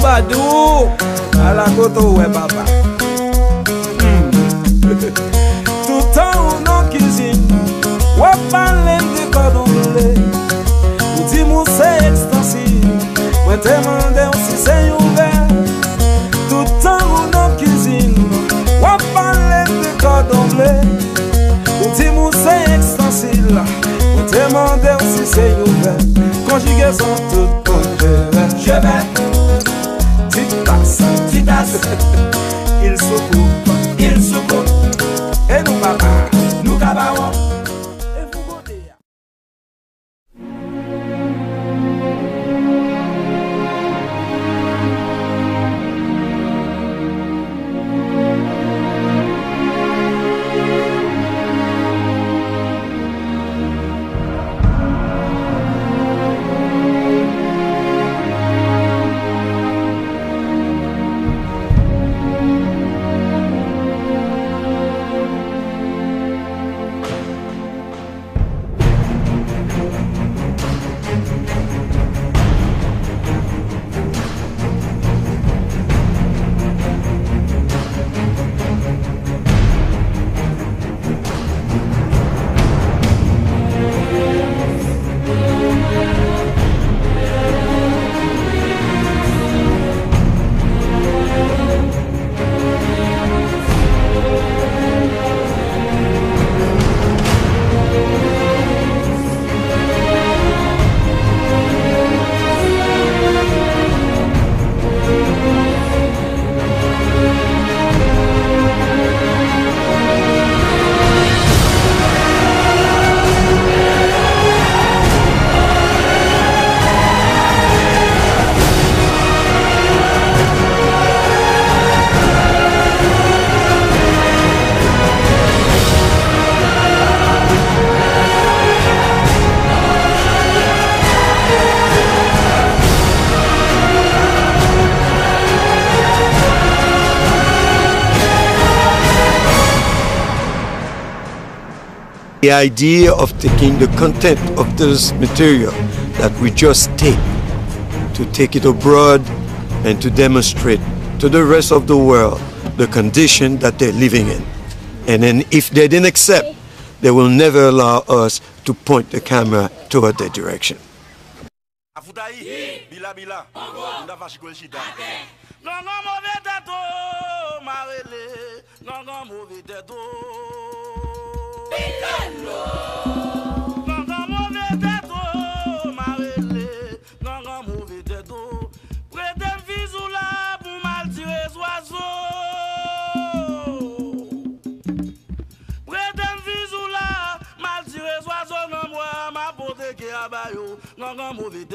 Badou, à la koto ouais papa. Tout temps ou non cuisine, ou parler de cordon bleu. Ou dit mou c'est extensif, moi te demande si c'est ouvert. Tout temps ou non cuisine, ou parler de cordon bleu. Ou dit mou c'est extensif, moi te demande si c'est ouvert. Conjugaison toute conjugaison. Je vais. Titas, il se coupe, et nous papa, nous cabarons, et vous godez. The idea of taking the content of this material that we just to take it abroad and to demonstrate to the rest of the world the condition that they're living in. And then if they didn't accept, they will never allow us to point the camera toward their direction. Mauvais